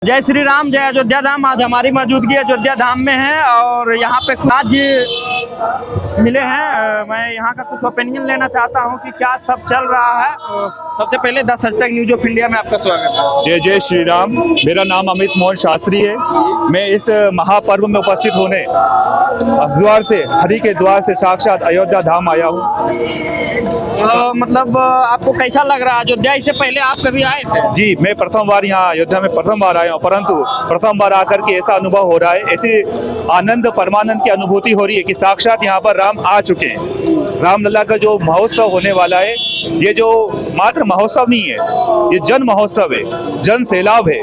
जय श्री राम, जय अयोध्या धाम। आज हमारी मौजूदगी अयोध्या धाम में है और यहाँ पे आज मिले हैं। मैं यहाँ का कुछ ओपिनियन लेना चाहता हूँ कि क्या सब चल रहा है। सबसे पहले the such news of India में आपका स्वागत है। जय जय श्री राम। मेरा नाम अमित मोहन शास्त्री है। मैं इस महापर्व में उपस्थित होने द्वार से, हरि के द्वार से साक्षात अयोध्या धाम आया हूँ। मतलब आपको कैसा लग रहा है अयोध्या? इससे पहले आप कभी आए थे? जी, मैं प्रथम बार यहाँ अयोध्या में प्रथम बार आया हूँ, परंतु प्रथम बार आकर के ऐसा अनुभव हो रहा है, ऐसी आनंद परमानंद की अनुभूति हो रही है कि साक्षात यहाँ पर राम आ चुके हैं। रामलला का जो महोत्सव होने वाला है, ये जो मात्र महोत्सव नहीं है, ये जन महोत्सव है, जन सैलाब है,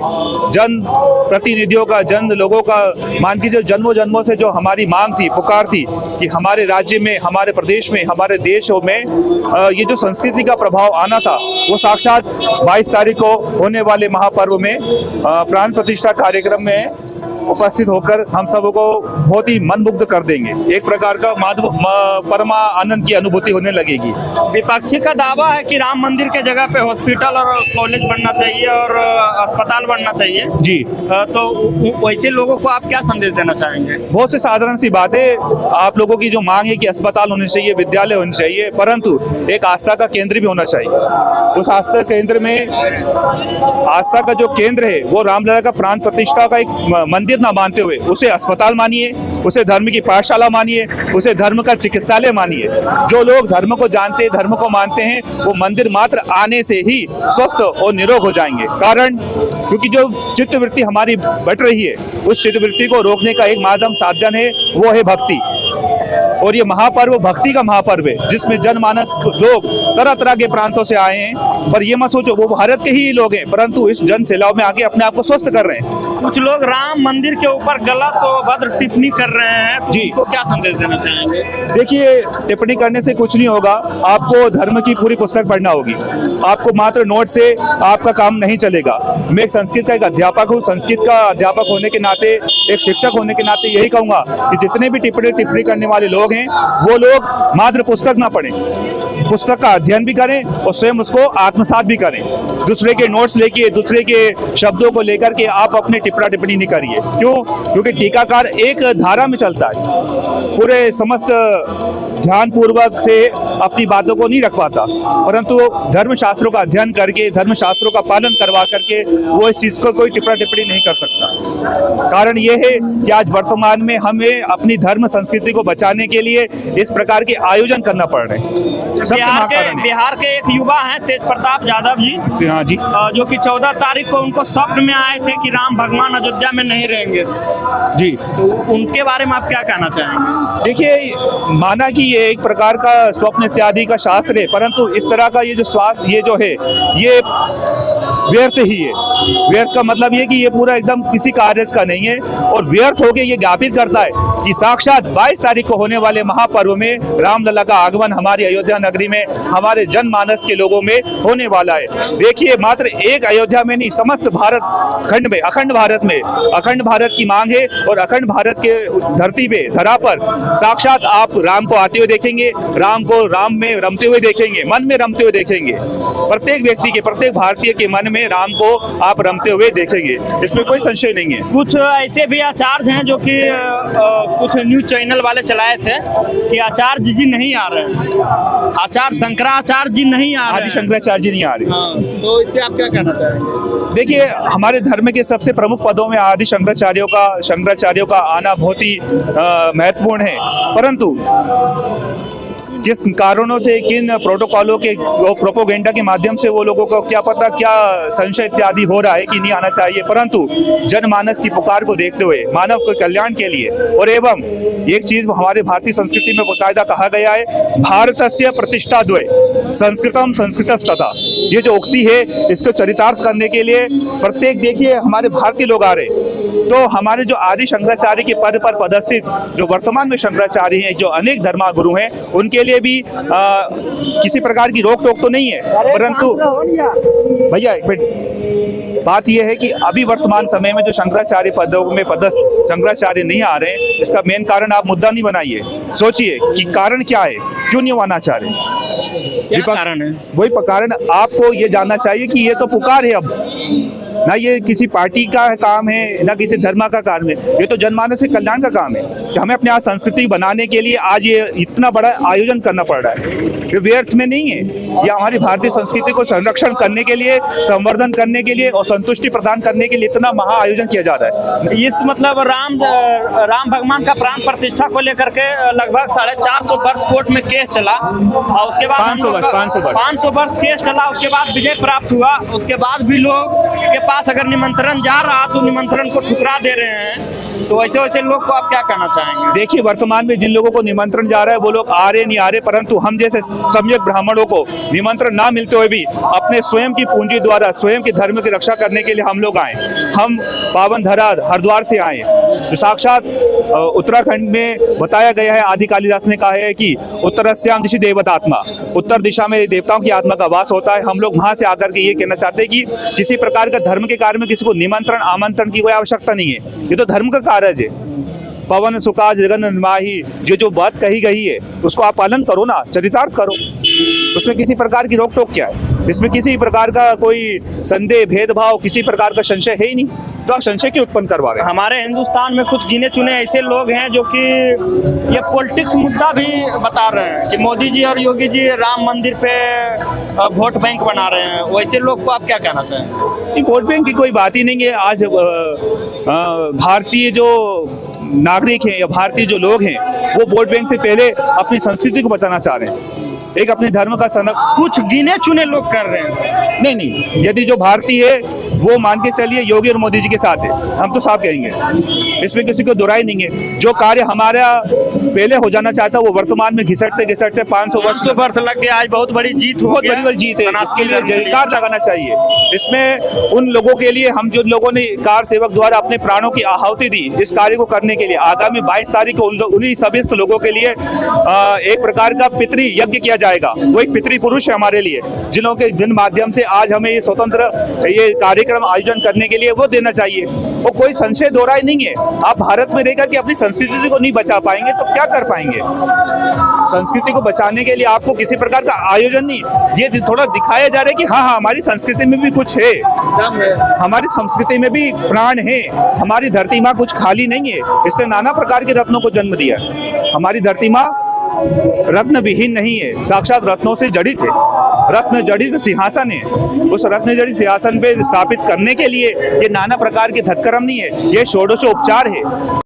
जन प्रतिनिधियों का, जन लोगों का। मान की जो जन्मों जन्मों से जो हमारी मांग थी, पुकार थी कि हमारे राज्य में, हमारे प्रदेश में, हमारे देशों में ये जो संस्कृति का प्रभाव आना था, वो साक्षात 22 तारीख को होने वाले महापर्व में प्राण प्रतिष्ठा कार्यक्रम में उपस्थित होकर हम सबको बहुत ही मनमुग्ध कर देंगे। एक प्रकार का परमा आनंद की अनुभूति होने लगेगी। विपक्षी का दावा है कि राम मंदिर के जगह पे हॉस्पिटल और कॉलेज बनना चाहिए और अस्पताल बनना चाहिए। जी, तो वैसे लोगों को आप क्या संदेश देना चाहेंगे? बहुत से साधारण सी बात है। आप लोगों की जो मांग है कि अस्पताल होने चाहिए, विद्यालय होने चाहिए, परंतु एक आस्था का केंद्र भी होना चाहिए। उस आस्था केंद्र में, आस्था का जो केंद्र है वो रामलला का प्राण प्रतिष्ठा का एक मंदिर ना मानते हुए उसे अस्पताल मानिए, उसे धर्म की पाठशाला मानिए, उसे धर्म का चिकित्सालय मानिए। जो लोग धर्म को जानते हैं, धर्म को मानते हैं, वो मंदिर मात्र आने से ही स्वस्थ और निरोग हो जाएंगे। कारण क्योंकि जो चित्तवृत्ति हमारी बढ़ रही है, उस चित्तवृत्ति को रोकने का एक माध्यम साधन है, वो है भक्ति। और ये महापर्व भक्ति का महापर्व है, जिसमें जनमानस लोग तरह तरह के प्रांतों से आए हैं। पर ये मत सोचो वो भारत के ही लोग हैं, परंतु इस जन सैलाब में आके अपने आप को स्वस्थ कर रहे हैं। कुछ लोग राम मंदिर के ऊपर गलत और भद्र टिप्पणी कर रहे हैं, जी, को क्या संदेश देना चाहेंगे? देखिए, टिप्पणी करने से कुछ नहीं होगा। आपको धर्म की पूरी पुस्तक पढ़ना होगी। आपको मात्र नोट से आपका काम नहीं चलेगा। मैं एक संस्कृत का एक अध्यापक हूँ। संस्कृत का अध्यापक होने के नाते, एक शिक्षक होने के नाते यही कहूंगा कि जितने भी टिप्पणी करने वाले लोग हैं, वो लोग मात्र पुस्तक ना पढ़ें, पुस्तक का अध्ययन भी करें और स्वयं उसको आत्मसात भी करें। दूसरे के नोट्स लेके, दूसरे के शब्दों को लेकर के आप अपने टिप्पणी नहीं करिए। क्यों? क्योंकि टीकाकार एक धारा में चलता है, पूरे समस्त ध्यान पूर्वक से अपनी बातों को नहीं रख पाता, परंतु धर्म शास्त्रों का अध्ययन करके, धर्म शास्त्रों का पालन करवा करके वो इस चीज को कोई टिप्पणी नहीं कर सकता। कारण ये है कि आज वर्तमान में हमें अपनी धर्म संस्कृति को बचाने के लिए इस प्रकार के आयोजन करना पड़ रहे हैं। बिहार के एक युवा हैं तेज प्रताप यादव जी। हाँ जी, जो कि 14 तारीख को उनको स्वप्न में आए थे कि राम भगवान अयोध्या में नहीं रहेंगे। जी, तो उनके बारे में आप क्या कहना चाहेंगे? देखिए, माना कि ये एक प्रकार का स्वप्न इत्यादि का शास्त्र है, परंतु इस तरह का ये जो स्वास्थ्य, ये जो है, ये व्यर्थ ही है। व्यर्थ का मतलब ये कि ये पूरा एकदम किसी कार्य का नहीं है, और व्यर्थ होके ये ज्ञापित करता है कि साक्षात 22 तारीख को होने वाले महापर्व में रामलला का आगमन हमारी अयोध्या नगरी में, हमारे जनमानस के लोगों में होने वाला है। देखिए, मात्र एक अयोध्या में नहीं, समस्त भारत खंड में, अखंड भारत की मांग है, और अखंड भारत के धरती पे, धरा पर साक्षात आप राम को आते हुए देखेंगे, राम को राम में रमते हुए देखेंगे, मन में रमते हुए देखेंगे। प्रत्येक व्यक्ति के, प्रत्येक भारतीय के मन में राम को आप रमते हुए देखेंगे, इसमें कोई संशय नहीं है। कुछ ऐसे भी आचार्य हैं जो कि कुछ न्यूज चैनल वाले चलाए थे कि आचार्य जी नहीं आ रहे हैं, आचार्य शंकराचार्य जी नहीं आ रहे हैं, आदि शंकराचार्य जी नहीं आ रहे। हाँ, तो इसके आप क्या कहना चाहेंगे? देखिए, हमारे धर्म के सबसे प्रमुख पदों में आदि शंकराचार्यों का आना बहुत ही महत्वपूर्ण है, परंतु किस कारणों से, किन प्रोटोकॉलों के, प्रोपोगेंडा के माध्यम से वो लोगों को क्या पता क्या संशय इत्यादि हो रहा है कि नहीं आना चाहिए, परंतु जनमानस की पुकार को देखते हुए, मानव के कल्याण के लिए, और एवं एक चीज हमारे भारतीय संस्कृति में बाकायदा कहा गया है, भारतस्य प्रतिष्ठा द्वय संस्कृतम संस्कृतस्तथा। ये जो उक्ति है, इसको चरितार्थ करने के लिए प्रत्येक, देखिए, हमारे भारतीय लोग आ रहे, तो हमारे जो आदि शंकराचार्य के पद पर पदस्थित जो वर्तमान में शंकराचार्य हैं, जो अनेक धर्मगुरु हैं, उनके लिए भी किसी प्रकार की रोक टोक तो नहीं है, परंतु भैया एक मिनट, बात यह है कि अभी वर्तमान समय में जो शंकराचार्य पदों में पदस्थ शंकराचार्य नहीं आ रहे हैं, इसका मेन कारण आप मुद्दा नहीं बनाइए, सोचिए कि कारण क्या है, क्यों नहीं आना चाह रहे। क्या कारण है? वही कारण आपको ये जानना चाहिए कि ये तो पुकार है अब ना ये किसी पार्टी का काम है, ना किसी धर्म का काम है, ये तो जनमानस के कल्याण का काम है कि हमें अपने यहाँ संस्कृति बनाने के लिए आज ये इतना बड़ा आयोजन करना पड़ रहा है। ये व्यर्थ में नहीं है, ये हमारी भारतीय संस्कृति को संरक्षण करने के लिए, संवर्धन करने के लिए और संतुष्टि प्रदान करने के लिए इतना महा आयोजन किया जा रहा है। इस मतलब राम भगवान का प्राण प्रतिष्ठा को लेकर के लगभग 450 वर्ष कोर्ट में केस चला और उसके बाद 500 वर्ष केस चला, उसके बाद विजय प्राप्त हुआ। उसके बाद भी लोग के पास अगर निमंत्रण जा रहा तो निमंत्रण को ठुकरा दे रहे हैं। तो ऐसे वैसे लोग को आप क्या कहना चाहेंगे? देखिए, वर्तमान में जिन लोगों को निमंत्रण जा रहा है वो लोग आ रहे नहीं आ रहे, परंतु हम जैसे सम्यक ब्राह्मणों को निमंत्रण ना मिलते हुए भी अपने स्वयं की पूंजी द्वारा स्वयं के धर्म की रक्षा करने के लिए हम लोग आए। हम पावन धरा हरिद्वार से आए, जो साक्षात उत्तराखंड में बताया गया है। आदि कालिदास ने कहा है कि उत्तरस्याम दिशि देवतात्मा, उत्तर दिशा में देवताओं की आत्मा का वास होता है। हम लोग वहां से आकर के ये कहना चाहते हैं कि किसी प्रकार का धर्म के कार्य में किसी को निमंत्रण आमंत्रण की कोई आवश्यकता नहीं है, ये तो धर्म का कार्य है। पवन सुखा जगन निर्माही, ये जो बात कही गई है उसको आप पालन करो ना, चरितार्थ करो, उसमें किसी प्रकार की रोक टोक क्या है? इसमें किसी प्रकार का कोई संदेह, भेदभाव, किसी प्रकार का संशय है ही नहीं, तो आप संशय क्यों उत्पन्न करवा रहे हैं? हमारे हिंदुस्तान में कुछ गिने चुने ऐसे लोग हैं जो कि ये पॉलिटिक्स मुद्दा भी बता रहे हैं कि मोदी जी और योगी जी राम मंदिर पे वोट बैंक बना रहे हैं। वैसे लोग को आप क्या कहना चाहेंगे? वोट बैंक की कोई बात ही नहीं है। आज भारतीय जो नागरिक हैं या भारतीय जो लोग हैं वो वोट बैंक से पहले अपनी संस्कृति को बचाना चाह रहे हैं, एक अपने धर्म का कुछ गिने चुने लोग कर रहे हैं। नहीं, यदि जो भारतीय है वो मान के चलिए योगी और मोदी जी के साथ है, हम तो साफ कहेंगे, इसमें किसी को दुराई नहीं है। जो कार्य हमारा पहले हो जाना चाहता है वो वर्तमान में घिसटते घिसटते 500 वर्ष लग गया। आज बहुत बड़ी जीत, बहुत बड़ी जीत है, इसके लिए जयकार लगाना चाहिए। इसमें उन लोगों के लिए, हम जो लोगों ने कार सेवक द्वारा अपने प्राणों की आहुति दी इस कार्य को करने के लिए, आगामी 22 तारीख को उन्हीं सभी लोगों के लिए एक प्रकार का पितृ यज्ञ किया जाएगा। वो एक पितृ पुरुष है हमारे लिए, जिन माध्यम से आज हमें ये स्वतंत्र ये कार्यक्रम आयोजन करने के लिए वो देना चाहिए। वो कोई संशय दोहराई नहीं है। आप भारत में रहकर के अपनी संस्कृति को नहीं बचा पाएंगे तो क्या कर पाएंगे? संस्कृति को बचाने के लिए आपको किसी प्रकार का आयोजन नहीं, ये थोड़ा दिखाया जा रहा है कि हाँ हमारी संस्कृति में भी कुछ है, हमारी संस्कृति में भी प्राण है, हमारी धरती माँ कुछ खाली नहीं है, इसने नाना प्रकार के रत्नों को जन्म दिया। हमारी धरती माँ रत्न विहीन नहीं है, साक्षात रत्नों से जड़ित है। रत्न जड़ित सिंहासन है, उस रत्न जड़ित सिंहासन पे स्थापित करने के लिए ये नाना प्रकार के धत्कर्म नहीं है, ये षोडशोपचार है।